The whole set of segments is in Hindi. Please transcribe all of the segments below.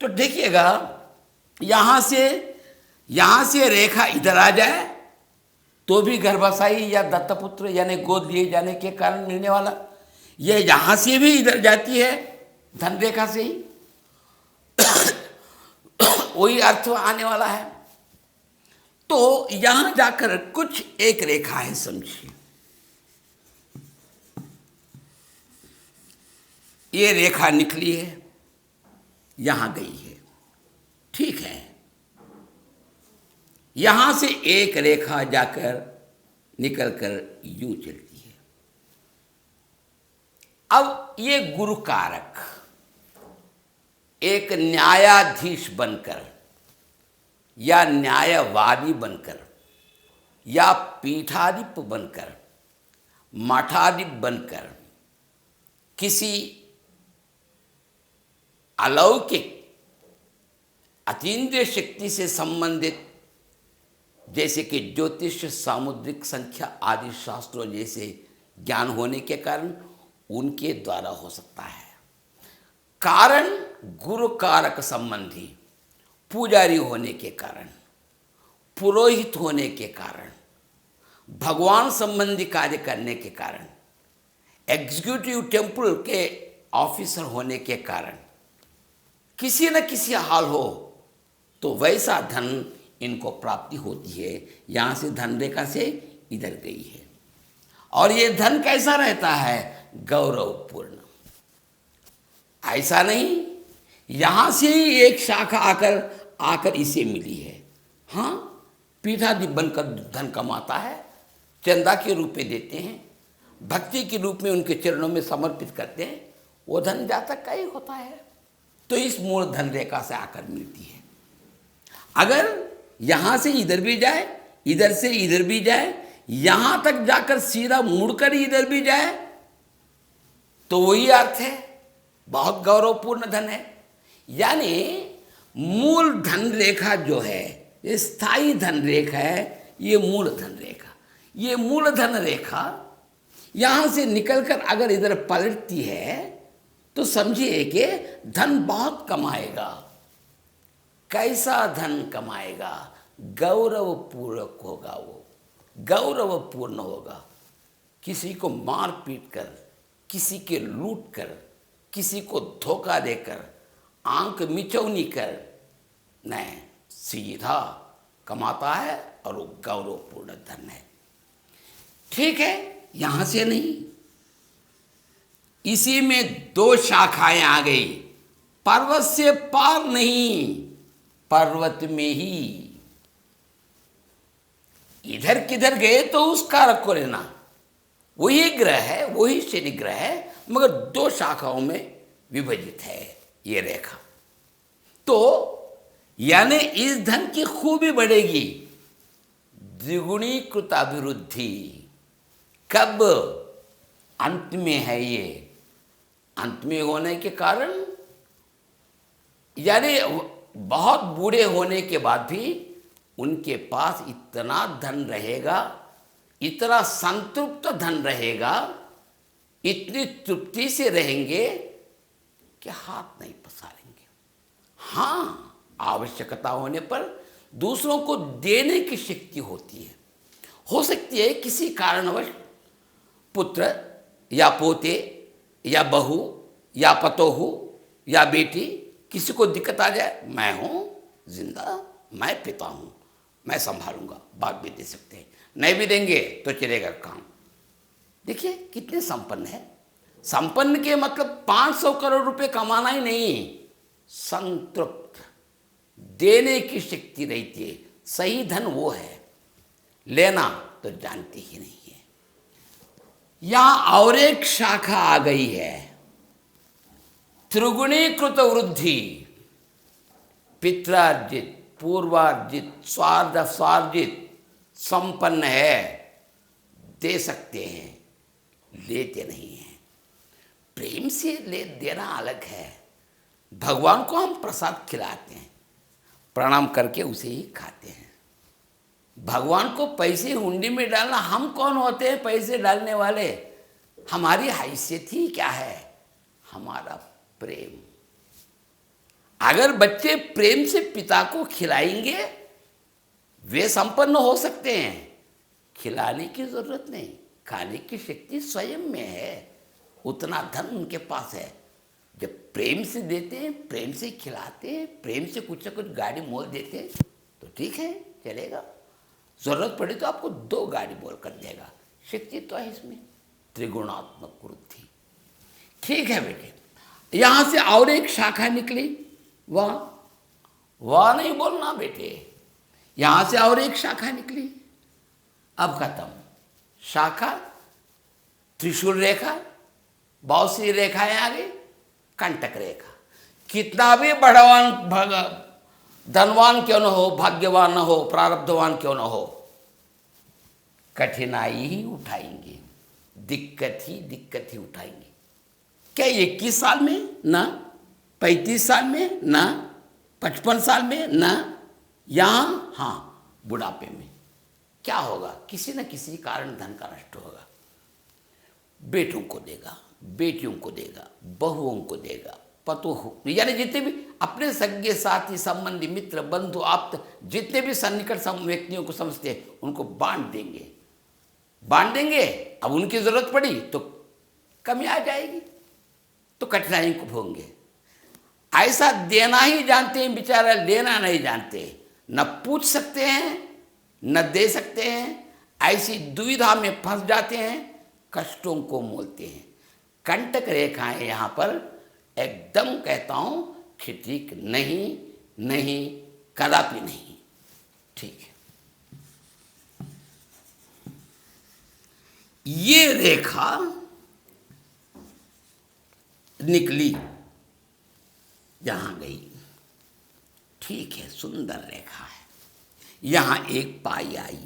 तो देखिएगा, यहां से रेखा इधर आ जाए तो भी गर्भाशयी या दत्तपुत्र यानी गोद लिए जाने के कारण मिलने वाला, ये यहां से भी इधर जाती है धन रेखा से ही, वही अर्थ आने वाला है। तो यहां जाकर कुछ एक रेखा है, समझिए, ये रेखा निकली है, यहां गई है, ठीक है। यहां से एक रेखा जाकर निकलकर यूं चलती है। अब ये गुरु कारक एक न्यायाधीश बनकर या न्यायवादी बनकर या पीठाधिप बनकर मठाधिप बनकर किसी अलौकिक अतीन्द्रिय शक्ति से संबंधित, जैसे कि ज्योतिष, सामुद्रिक संख्या आदि शास्त्रों जैसे ज्ञान होने के कारण उनके द्वारा हो सकता है। कारण गुरु कारक संबंधी पुजारी होने के कारण, पुरोहित होने के कारण, भगवान संबंधी कार्य करने के कारण, एग्जीक्यूटिव टेम्पल के ऑफिसर होने के कारण किसी न किसी हाल हो तो वैसा धन इनको प्राप्ति होती है। यहाँ से धन रेखा से इधर गई है और ये धन कैसा रहता है? गौरवपूर्ण। ऐसा नहीं यहाँ से ही एक शाखा आकर इसे मिली है। हाँ, पीठाधिप बनकर धन कमाता है, चंदा के रूप में देते हैं, भक्ति के रूप में उनके चरणों में समर्पित करते हैं, वो धन जातक का ही होता है। तो इस मूल धन रेखा से आकर मिलती है। अगर यहाँ से इधर भी जाए, इधर से इधर भी जाए, यहाँ तक जाकर सीधा मुड़कर इधर भी जाए तो वही अर्थ है, बहुत गौरवपूर्ण धन है। यानी मूल धन रेखा जो है, ये स्थायी धन रेखा है, ये मूल धन रेखा। ये मूल धन रेखा यहाँ से निकलकर अगर इधर पलटती है तो समझिए कि धन बहुत कमाएगा। कैसा धन कमाएगा? गौरवपूर्वक होगा, वो गौरवपूर्ण होगा। किसी को मार पीट कर, किसी के लूट कर, किसी को धोखा देकर, आंख मिचौनी कर नहीं, सीधा कमाता है और वो गौरवपूर्ण धन है। ठीक है, यहां से नहीं, इसी में दो शाखाएं आ गई। पर्वत से पार नहीं, पर्वत में ही। इधर किधर गए तो उस कारक को लेना, वही ग्रह है, वही शनि ग्रह है, मगर दो शाखाओं में विभाजित है ये रेखा। तो यानी इस धन की खूबी बढ़ेगी, द्विगुणीकृत अभिवृद्धि। कब? अंत में है ये। अंत में होने के कारण यानी बहुत बूढ़े होने के बाद भी उनके पास इतना धन रहेगा, इतना संतृप्त धन रहेगा, इतनी तृप्ति से रहेंगे कि हाथ नहीं पसारेंगे। हाँ, आवश्यकता होने पर दूसरों को देने की शक्ति होती है। हो सकती है किसी कारणवश पुत्र या पोते या बहू या पतोहू या बेटी किसी को दिक्कत आ जाए, मैं हूँ जिंदा, मैं पिता हूँ, मैं संभालूंगा, बात भी दे सकते हैं। नहीं भी देंगे तो चलेगा काम। देखिए कितने संपन्न है। संपन्न के मतलब 500 करोड़ रुपए कमाना ही नहीं, संतृप्त देने की शक्ति रहती है। सही धन वो है, लेना तो जानते ही नहीं है। यहां और एक शाखा आ गई है, त्रिगुणीकृत वृद्धि। पित्रार्जित, पूर्वार्जित, स्वार्जित संपन्न है, दे सकते हैं, लेते नहीं हैं। प्रेम से ले देना अलग है। भगवान को हम प्रसाद खिलाते हैं, प्रणाम करके उसे ही खाते हैं। भगवान को पैसे हुंडी में डालना, हम कौन होते हैं पैसे डालने वाले? हमारी हैसियत ही क्या है? हमारा प्रेम। अगर बच्चे प्रेम से पिता को खिलाएंगे, वे संपन्न हो सकते हैं। खिलाने की जरूरत नहीं, खाने की शक्ति स्वयं में है, उतना धन उनके पास है। जब प्रेम से देते हैं, प्रेम से खिलाते हैं, प्रेम से कुछ न कुछ गाड़ी मोल देते हैं, तो ठीक है, चलेगा। जरूरत पड़ी तो आपको 2 गाड़ी मोल कर देगा। शक्ति तो है इसमें, त्रिगुणात्मक वृद्धि। ठीक है बेटे, यहां से और एक शाखा निकली। वाह नहीं बोलना बेटे, यहां से और एक शाखा निकली। अब खत्म। शाखा, त्रिशूल रेखा, बहुत सी रेखाएं आ गई। कंटक रेखा। कितना भी बड़वान धनवान क्यों न हो, भाग्यवान न हो, प्रारब्धवान क्यों न हो, कठिनाई ही उठाएंगे, दिक्कत ही उठाएंगे। क्या 21 साल में ना, 35 साल में ना, 55 साल में ना, यहां हाँ बुढ़ापे में क्या होगा? किसी न किसी कारण धन का नष्ट होगा। बेटों को देगा, बेटियों को देगा, बहुओं को देगा, पतोह, यानी जितने भी अपने सगे साथी संबंधी मित्र बंधु आप्त जितने भी सन्निकट व्यक्तियों को समझते हैं उनको बांट देंगे। अब उनकी जरूरत पड़ी तो कमी आ जाएगी, तो कठिनाई को भोगेंगे। ऐसा देना ही जानते हैं बेचारा, लेना नहीं जानते। न पूछ सकते हैं न दे सकते हैं, ऐसी दुविधा में फंस जाते हैं, कष्टों को मोलते हैं। कंटक रेखाएं यहां पर एकदम कहता हूं ठीक नहीं, कदापि नहीं। ठीक है, ये रेखा निकली, यहां गई, ठीक है, सुंदर रेखा है। यहां एक पाई आई,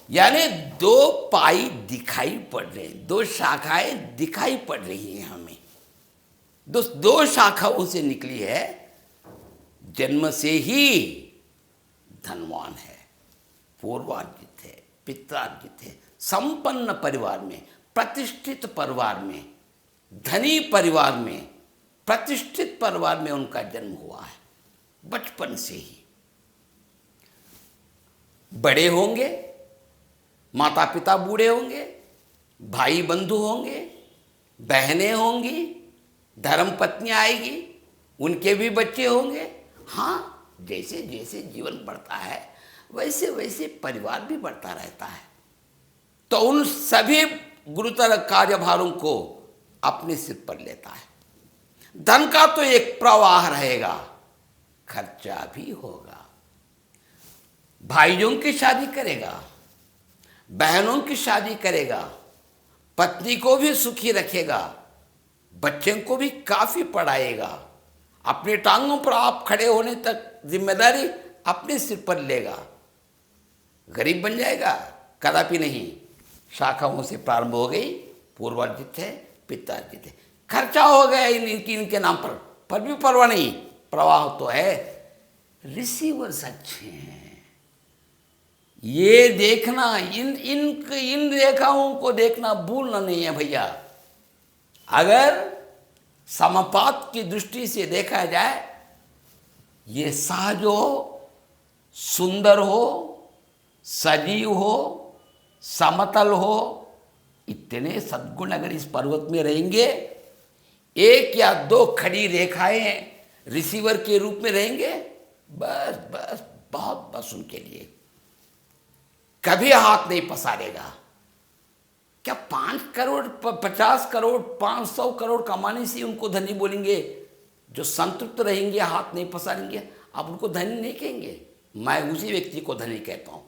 यानी 2 पाई दिखाई पड़ रहे हैं, 2 शाखाएं दिखाई पड़ रही हैं हमें। 2 शाखाओं से निकली है। जन्म से ही धनवान है, पूर्वार्जित है, पित्रार्जित है, संपन्न परिवार में, प्रतिष्ठित परिवार में, धनी परिवार में, प्रतिष्ठित परिवार में उनका जन्म हुआ है। बचपन से ही बड़े होंगे, माता पिता बूढ़े होंगे, भाई बंधु होंगे, बहनें होंगी, धर्म पत्नी आएगी, उनके भी बच्चे होंगे। हाँ, जैसे जैसे जीवन बढ़ता है वैसे वैसे परिवार भी बढ़ता रहता है। तो उन सभी गुरुतर कार्यभारों को अपने सिर पर लेता है। धन का तो एक प्रवाह रहेगा, खर्चा भी होगा। भाइयों की शादी करेगा, बहनों की शादी करेगा, पत्नी को भी सुखी रखेगा, बच्चों को भी काफी पढ़ाएगा, अपने टांगों पर आप खड़े होने तक जिम्मेदारी अपने सिर पर लेगा। गरीब बन जाएगा? कदापि नहीं। शाखाओं से प्रारंभ हो गई, पूर्वार्जित है, पित्रार्जित है, खर्चा हो गया इनके नाम पर भी परवाह नहीं, प्रवाह तो है। रिसीवर्स अच्छे हैं, ये देखना, इन रेखाओं को देखना भूलना नहीं है भैया। अगर समपात की दृष्टि से देखा जाए, ये सहज हो, सुंदर हो, सजीव हो, समतल हो, इतने सद्गुण अगर इस पर्वत में रहेंगे, 1 या 2 खड़ी रेखाएं रिसीवर के रूप में रहेंगे, बस बहुत बस उनके लिए कभी हाथ नहीं पसारेगा। क्या 5 करोड़ 50 करोड़ 500 करोड़ कमाने से उनको धनी बोलेंगे? जो संतुष्ट रहेंगे, हाथ नहीं पसारेंगे, आप उनको धनी नहीं कहेंगे। मैं उसी व्यक्ति को धनी कहता हूं।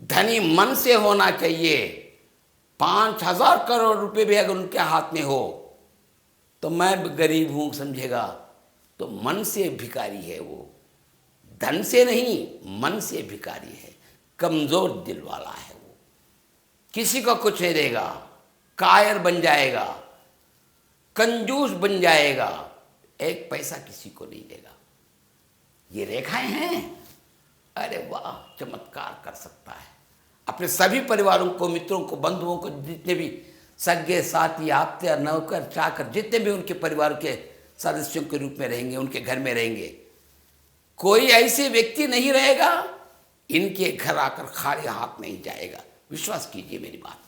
धनी मन से होना चाहिए। 5000 करोड़ रुपए भी अगर उनके हाथ में हो तो मैं गरीब हूं समझेगा, तो मन से भिखारी है वो, धन से नहीं, मन से भिखारी है, कमजोर दिल वाला है वो, किसी को कुछ नहीं देगा, कायर बन जाएगा, कंजूस बन जाएगा, 1 पैसा किसी को नहीं देगा। ये रेखाएं हैं, अरे वाह, चमत्कार कर सकता है। अपने सभी परिवारों को, मित्रों को, बंधुओं को, जितने भी सगे साथी आप्ते नौकर चाकर जितने भी उनके परिवार के सदस्यों के रूप में रहेंगे, उनके घर में रहेंगे। कोई ऐसे व्यक्ति नहीं रहेगा इनके घर आकर खाली हाथ नहीं जाएगा। विश्वास कीजिए मेरी बात।